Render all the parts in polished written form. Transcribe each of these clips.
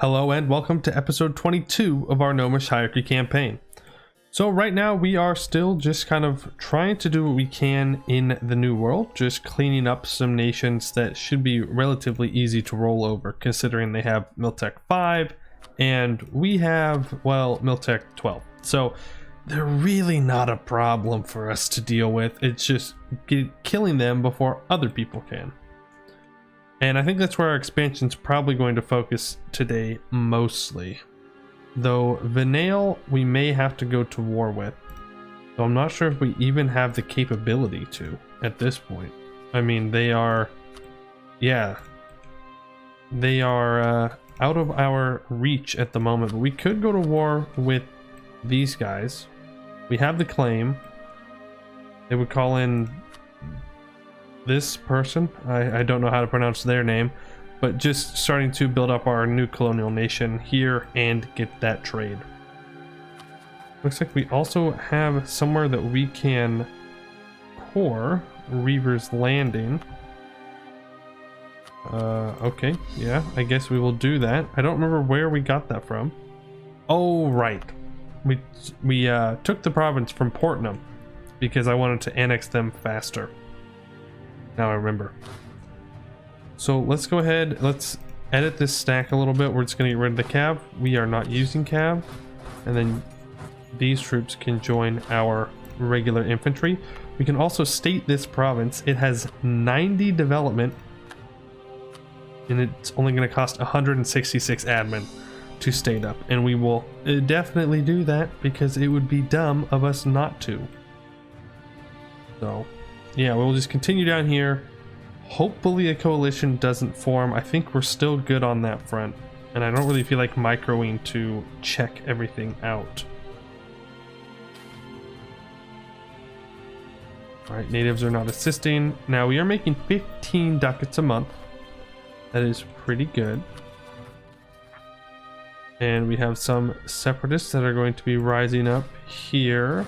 Hello and welcome to episode 22 of our Gnomish hierarchy campaign. So right now we are still just kind of trying to do what we can in the new world, just cleaning up some nations that should be relatively easy to roll over considering they have Miltech 5 and we have, well, Miltech 12. So they're really not a problem for us to deal with. It's just killing them before other people can. And I think that's where our expansion's probably going to focus today mostly. Though Venail we may have to go to war with. So I'm not sure if we even have the capability to at this point. I mean, they are... yeah. They are out of our reach at the moment. But we could go to war with these guys. We have the claim. They would call in... this person, I don't know how to pronounce their name, but just starting to build up our new colonial nation here and get that trade. Looks like we also have somewhere that we can core Reaver's Landing. Okay, yeah, I guess we will do that. I don't remember where we got that from. Oh, right. We took the province from Portnum because I wanted to annex them faster. Now I remember. So let's go ahead, let's edit this stack a little bit. We're just going to get rid of the cav. We are not using cav. And then these troops can join our regular infantry. We can also state this province. It has 90 development. And it's only going to cost 166 admin to state up. And we will definitely do that because it would be dumb of us not to. So... yeah, we'll just continue down here. Hopefully a coalition doesn't form. I think we're still good on that front. And I don't really feel like microing to check everything out. Alright, natives are not assisting. Now we are making 15 ducats a month. That is pretty good. And we have some separatists that are going to be rising up here.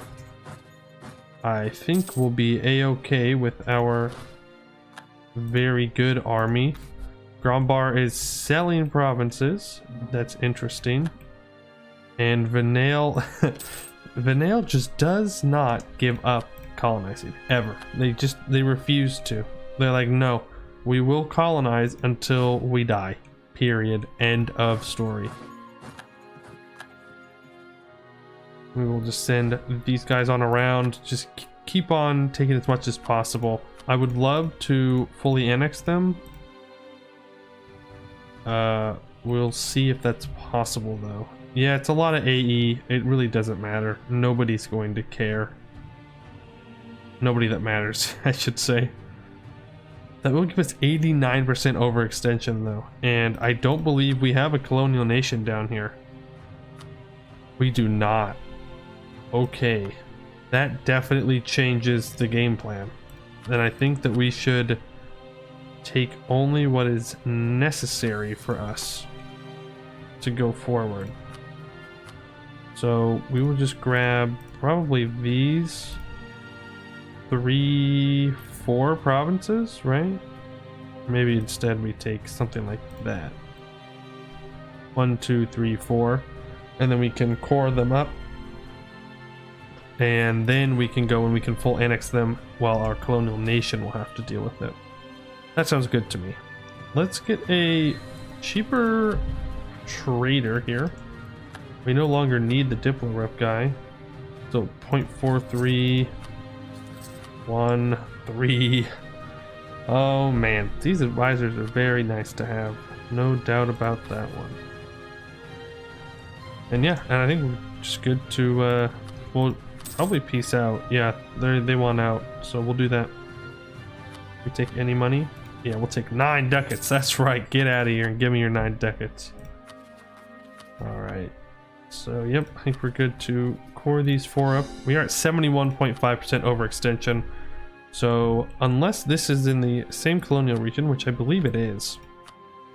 I think we'll be a-okay with our very good army. Grombar is selling provinces. That's interesting. And Venail Venail just does not give up colonizing ever. They refuse to. They're like, no, we will colonize until we die. Period. End of story. We will just send these guys on around, just keep on taking as much as possible. I would love to fully annex them. We'll see if that's possible though. Yeah, it's a lot of AE. It really doesn't matter. Nobody's going to care. Nobody that matters, I should say. That will give us 89% overextension though. And I don't believe we have a colonial nation down here. We do not. Okay, that definitely changes the game plan. And I think that we should take only what is necessary for us to go forward. So we will just grab probably these 3-4 provinces, right? Maybe instead we take something like that. 1, 2, 3, 4. And then we can core them up. And then we can go and we can full annex them while our colonial nation will have to deal with it. That sounds good to me. Let's get a cheaper trader here. We no longer need the Diplo rep guy. So 0.43, 1, 3. Oh man, these advisors are very nice to have. No doubt about that one. And yeah, and I think we're just good to, we'll probably peace out. Yeah, they want out, so we'll do that. We take any money? Yeah, we'll take 9 ducats. That's right. Get out of here and give me your 9 ducats. Alright. So, yep, I think we're good to core these 4 up. We are at 71.5% overextension. So, unless this is in the same colonial region, which I believe it is.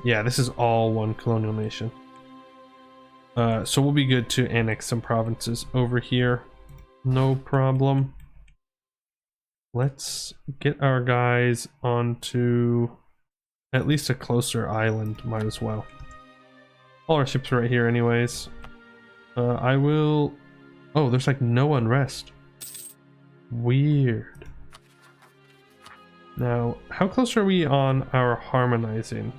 Yeah, this is all one colonial nation. So we'll be good to annex some provinces over here. No problem. Let's get our guys onto at least a closer island, might as well. All our ships are right here anyways. I will... Oh, there's like no unrest. Weird. Now, how close are we on our harmonizing?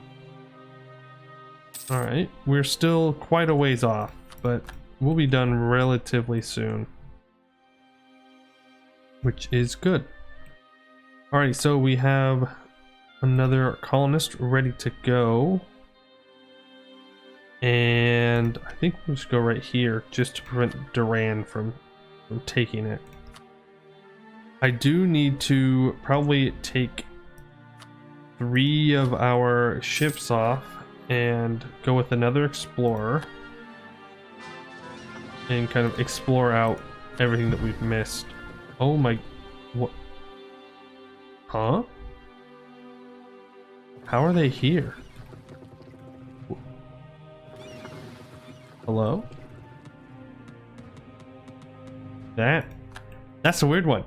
Alright, we're still quite a ways off, but we'll be done relatively soon. Which is good. Alright, so we have another colonist ready to go. And I think we'll just go right here just to prevent Duran from taking it. I do need to probably take 3 of our ships off and go with another explorer and kind of explore out everything that we've missed. Oh my... What? Huh? How are they here? Hello? That's a weird one.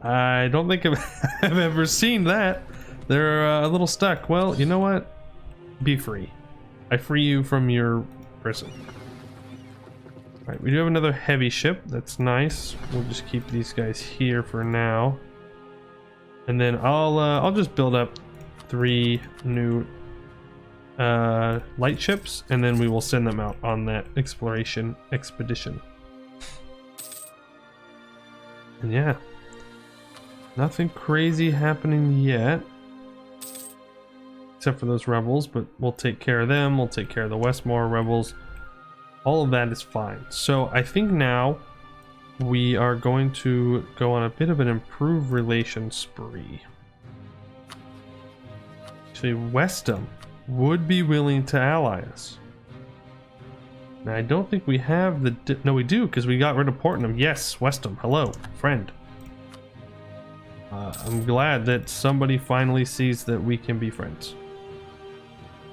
I don't think I've ever seen that. They're a little stuck. Well, you know what? Be free. I free you from your prison. Alright, we do have another heavy ship. That's nice. We'll just keep these guys here for now. And then I'll just build up 3 new light ships, and then we will send them out on that exploration expedition. And yeah, nothing crazy happening yet, except for those rebels, but we'll take care of them. We'll take care of the Westmore rebels. All of that is fine. So I think now we are going to go on a bit of an improved relation spree. Actually, Westham would be willing to ally us. Now, I don't think we have the... No, we do, because we got rid of Portnam. Yes, Westham. Hello, friend. I'm glad that somebody finally sees that we can be friends.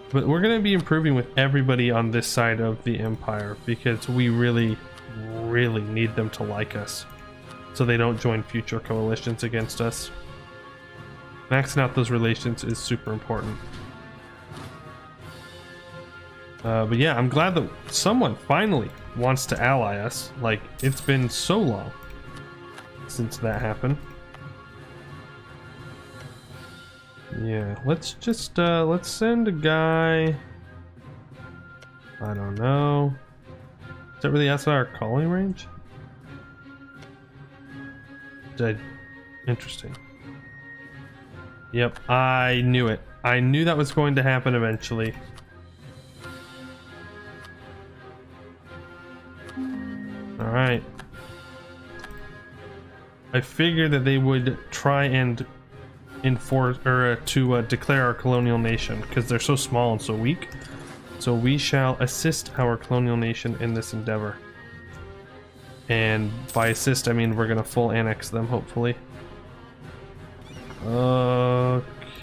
But we're going to be improving with everybody on this side of the Empire, because we really, really need them to like us, so they don't join future coalitions against us. Maxing out those relations is super important. But yeah, I'm glad that someone finally wants to ally us. Like, it's been so long since that happened. Yeah, let's just, let's send a guy... I don't know. Is that really outside our calling range? Interesting. Yep, I knew it. I knew that was going to happen eventually. Alright. I figured that they would try and enforce, or to declare our colonial nation, because they're so small and so weak. So we shall assist our colonial nation in this endeavor. And by assist, I mean we're gonna full annex them, hopefully. Okay.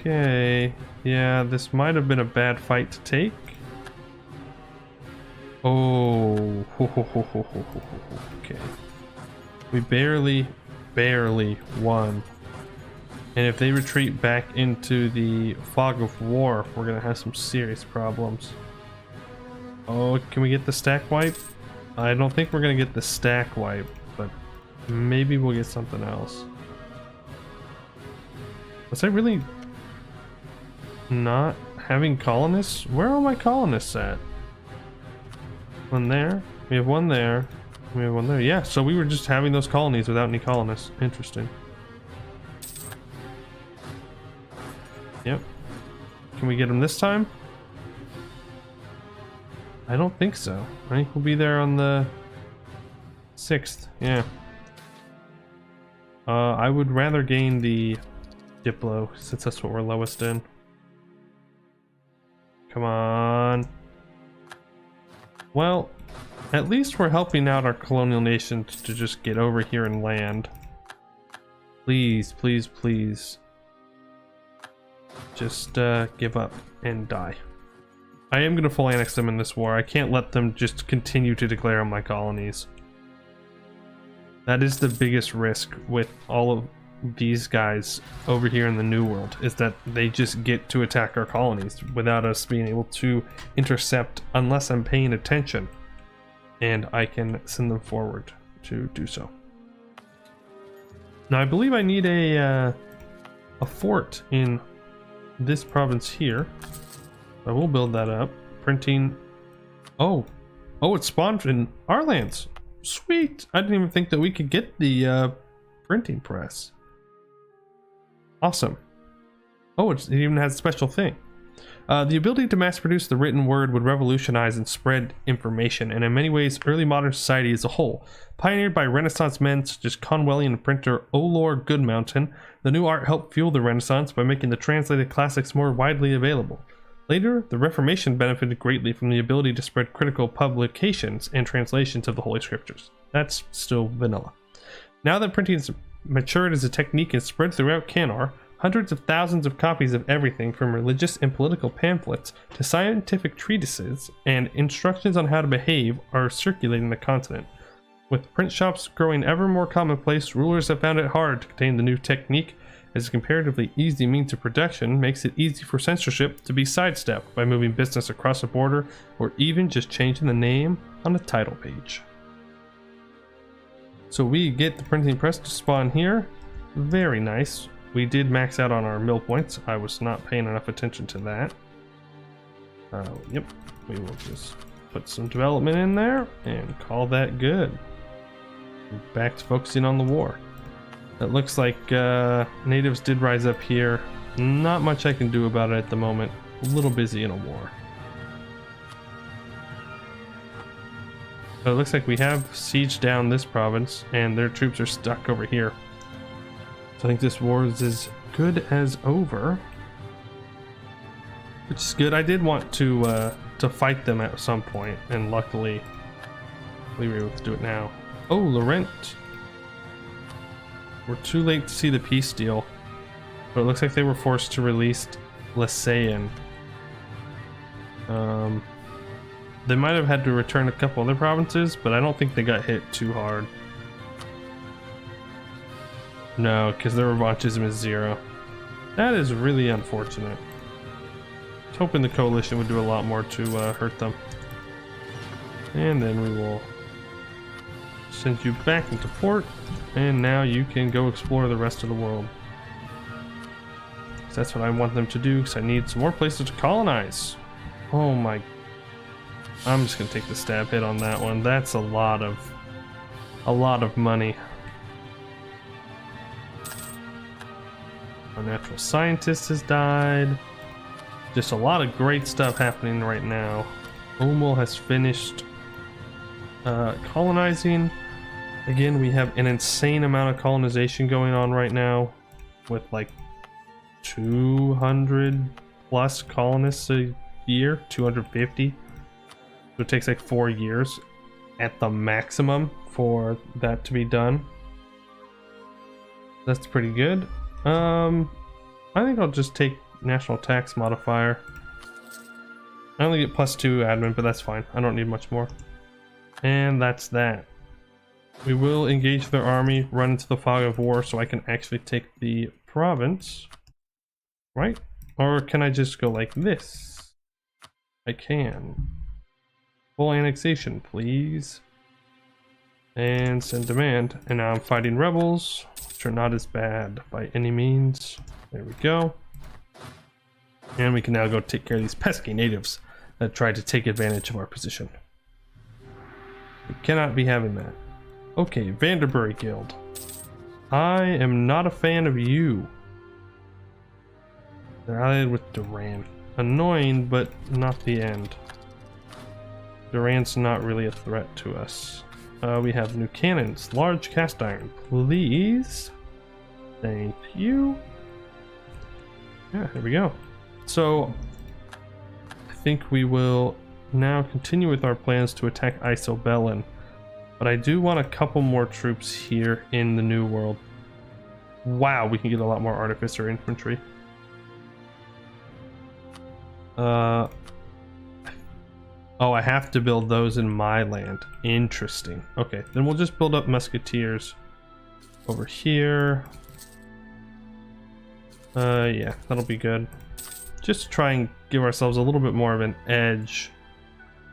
Yeah, this might have been a bad fight to take. Oh, okay. We barely won. And if they retreat back into the fog of war, we're gonna have some serious problems. Oh, can we get the stack wipe? I don't think we're gonna get the stack wipe, but maybe we'll get something else. Was I really not having colonists? Where are my colonists at? One there. We have one there. We have one there. Yeah, so we were just having those colonies without any colonists. Interesting. Yep. Can we get them this time? I don't think so. I think we'll be there on the 6th. Yeah. I would rather gain the Diplo, since that's what we're lowest in. Come on. Well, at least we're helping out our colonial nations to just get over here and land. Please, please, please. Just give up and die. I am going to full annex them in this war. I can't let them just continue to declare on my colonies. That is the biggest risk with all of these guys over here in the New World, is that they just get to attack our colonies without us being able to intercept unless I'm paying attention, and I can send them forward to do so. Now I believe I need a fort in this province here. I will build that up. Printing. Oh, it spawned in our lands. Sweet. I didn't even think that we could get the printing press. Awesome. Oh, it even has a special thing. The ability to mass produce the written word would revolutionize and spread information, and in many ways early modern society as a whole. Pioneered by Renaissance men such as Conwellian printer Olor Goodmountain, the new art helped fuel the Renaissance by making the translated classics more widely available. Later, the Reformation benefited greatly from the ability to spread critical publications and translations of the Holy Scriptures. That's still vanilla. Now that printing has matured as a technique and spread throughout Cannar, hundreds of thousands of copies of everything from religious and political pamphlets to scientific treatises and instructions on how to behave are circulating the continent. With print shops growing ever more commonplace, rulers have found it hard to contain the new technique, as a comparatively easy means of production makes it easy for censorship to be sidestepped by moving business across a border or even just changing the name on the title page. So we get the printing press to spawn here. Very nice. We did max out on our mill points. I was not paying enough attention to that. Yep, we will just put some development in there and call that good. Back to focusing on the war. It looks like natives did rise up here. Not much I can do about it at the moment. A little busy in a war. But it looks like we have sieged down this province and their troops are stuck over here. So I think this war is as good as over. Which is good. I did want to fight them at some point, and luckily we were able to do it now. Oh, Laurent. We're too late to see the peace deal, but it looks like they were forced to release Lysaean. They might have had to return a couple other provinces, but I don't think they got hit too hard. No, because their revanchism is 0. That is really unfortunate. I was hoping the coalition would do a lot more to hurt them. And then we will send you back into port, and now you can go explore the rest of the world. That's what I want them to do, because I need some more places to colonize. Oh my... I'm just gonna take the stab hit on that one. That's a lot of money. Our natural scientist has died. Just a lot of great stuff happening right now. Omul has finished colonizing. Again, we have an insane amount of colonization going on right now, with like 200 plus colonists a year, 250. So it takes like 4 years at the maximum for that to be done. That's pretty good. I think I'll just take national tax modifier. I only get +2 admin, but that's fine. I don't need much more. And that's that. We will engage their army, run into the fog of war so I can actually take the province. Right? Or can I just go like this? I can. Full annexation, please. And send demand. And now I'm fighting rebels, which are not as bad by any means. There we go. And we can now go take care of these pesky natives that tried to take advantage of our position. We cannot be having that. Okay, Vanderbury Guild. I am not a fan of you. They're allied with Duran. Annoying, but not the end. Duran's not really a threat to us. We have new cannons. Large cast iron, please. Thank you. Yeah, here we go. So, I think we will now continue with our plans to attack Isobelin. But I do want a couple more troops here in the New World. Wow, we can get a lot more Artificer infantry. Oh, I have to build those in my land. Interesting. Okay, then we'll just build up Musketeers over here. Yeah, that'll be good. Just to try and give ourselves a little bit more of an edge.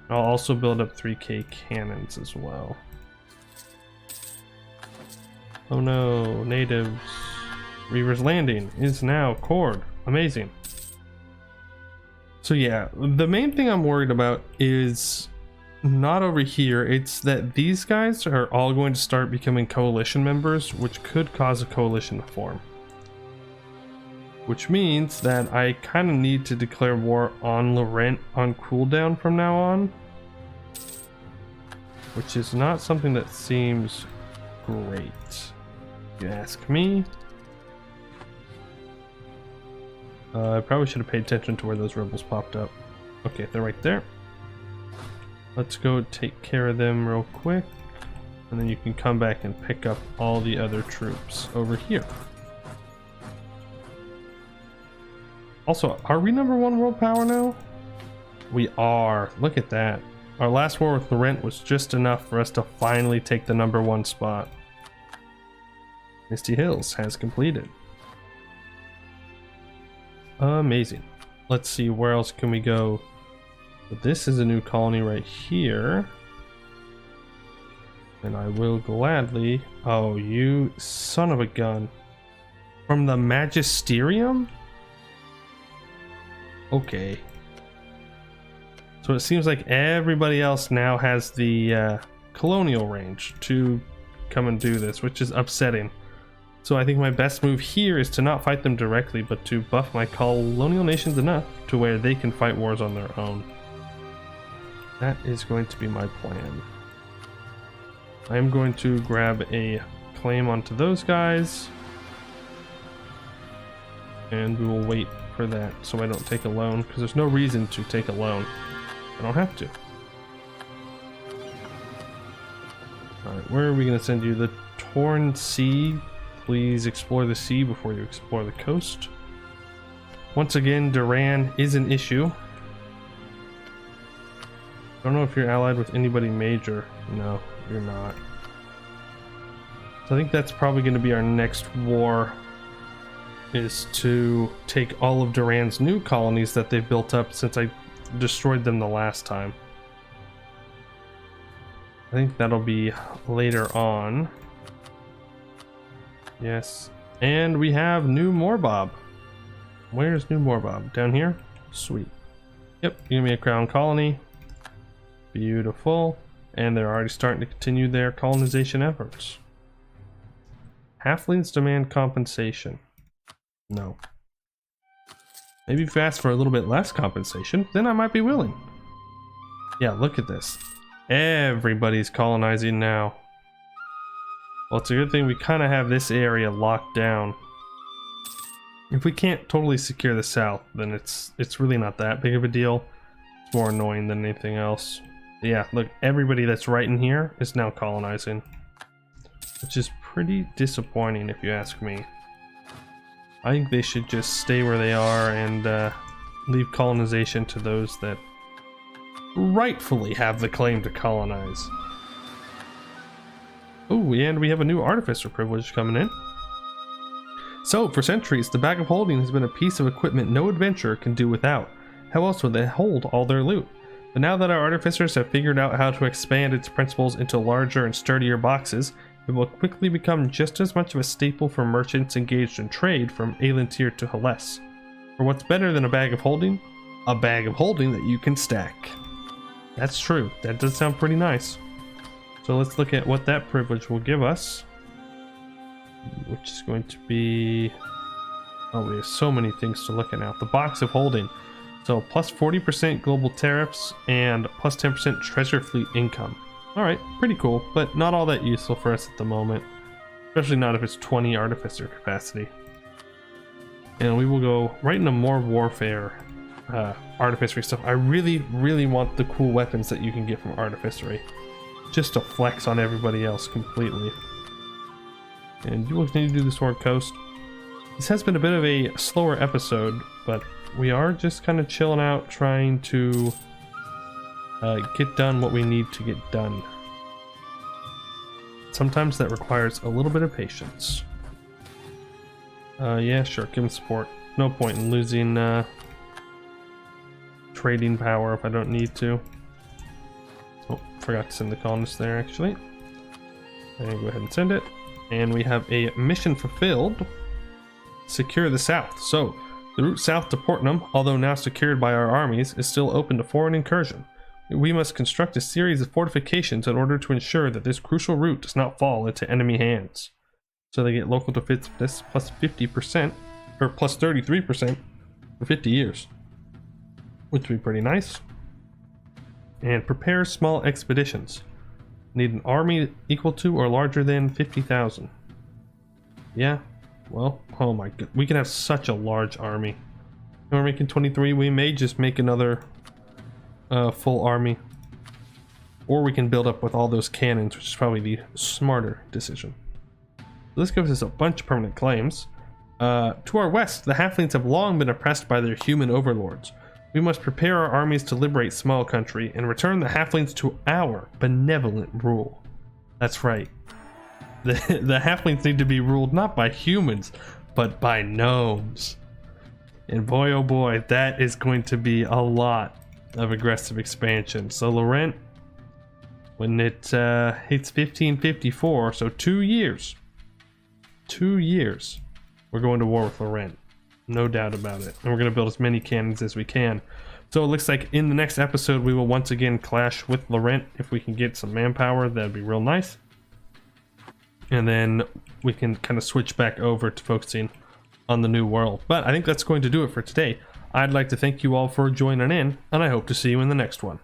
I'll also build up 3K cannons as well. Oh no, natives. Reaver's Landing is now cored. Amazing. So yeah, the main thing I'm worried about is not over here. It's that these guys are all going to start becoming coalition members, which could cause a coalition to form. Which means that I kind of need to declare war on Laurent on cooldown from now on. Which is not something that seems great, if you ask me. I probably should have paid attention to where those rebels popped up. Okay, they're right there. Let's go take care of them real quick. And then you can come back and pick up all the other troops over here. Also, are we #1 world power now? We are. Look at that. Our last war with Laurent was just enough for us to finally take the #1 spot. Misty Hills has completed. Amazing. Let's see, where else can we go? But this is a new colony right here. And I will gladly... Oh, you son of a gun. From the Magisterium? Okay. So it seems like everybody else now has the Colonial range to come and do this, which is upsetting. So I think my best move here is to not fight them directly, but to buff my colonial nations enough to where they can fight wars on their own. That is going to be my plan. I'm going to grab a claim onto those guys. And we will wait for that so I don't take a loan, because there's no reason to take a loan. I don't have to. Alright, where are we going to send you? The Torn Sea. Please explore the sea before you explore the coast. Once again, Duran is an issue. Don't know if you're allied with anybody major. No, you're not. So I think that's probably going to be our next war, is to take all of Duran's new colonies that they've built up since I destroyed them the last time. I think that'll be later on. Yes, and we have New Morbob. Where's New Morbob? Down here? Sweet. Yep, give me a crown colony. Beautiful. And they're already starting to continue their colonization efforts. Halflings demand compensation. No. Maybe if you ask for a little bit less compensation, then I might be willing. Yeah, look at this. Everybody's colonizing now. Well, it's a good thing we kind of have this area locked down. If we can't totally secure the south, then it's really not that big of a deal. It's more annoying than anything else. But yeah, look, everybody that's right in here is now colonizing, which is pretty disappointing if you ask me. I think they should just stay where they are and leave colonization to those that rightfully have the claim to colonize. Oh, and we have a new artificer privilege coming in. So, for centuries, the Bag of Holding has been a piece of equipment no adventurer can do without. How else would they hold all their loot? But now that our artificers have figured out how to expand its principles into larger and sturdier boxes, it will quickly become just as much of a staple for merchants engaged in trade from Elantir to Hellas. For what's better than a bag of holding? A bag of holding that you can stack. That's true. That does sound pretty nice. So let's look at what that privilege will give us, which is going to be... Oh, we have so many things to look at now. The box of holding. So plus 40% global tariffs and plus 10% treasure fleet income. Alright, pretty cool, but not all that useful for us at the moment. Especially not if it's 20 artificer capacity. And we will go right into more warfare artificery stuff. I really want the cool weapons that you can get from artificery. Just to flex on everybody else completely. And you will continue to do the Sword Coast. This has been a bit of a slower episode, but we are just kind of chilling out, trying to get done what we need to get done. Sometimes that requires a little bit of patience. Yeah, sure, give him support. No point in losing trading power if I don't need to. Oh, forgot to send the colonists there actually. And go ahead and send it. And we have a mission fulfilled. Secure the south. So the route south to Portnum, although now secured by our armies, is still open to foreign incursion. We must construct a series of fortifications in order to ensure that this crucial route does not fall into enemy hands. So they get local defensiveness plus 50%, or plus 33% for 50 years. Which would be pretty nice. And prepare small expeditions. Need an army equal to or larger than 50,000. Yeah, well, oh my god, we can have such a large army. We're making 23, we may just make another full army. Or we can build up with all those cannons, which is probably the smarter decision. This gives us a bunch of permanent claims. To our west, the halflings have long been oppressed by their human overlords. We must prepare our armies to liberate small country and return the halflings to our benevolent rule. That's right. The halflings need to be ruled not by humans, but by gnomes. And boy oh boy, that is going to be a lot of aggressive expansion. So Laurent, when it hits 1554, so 2 years. 2 years, we're going to war with Laurent. No doubt about it. And we're going to build as many cannons as we can. So it looks like in the next episode, we will once again clash with Laurent. If we can get some manpower, that'd be real nice. And then we can kind of switch back over to focusing on the new world. But I think that's going to do it for today. I'd like to thank you all for joining in, and I hope to see you in the next one.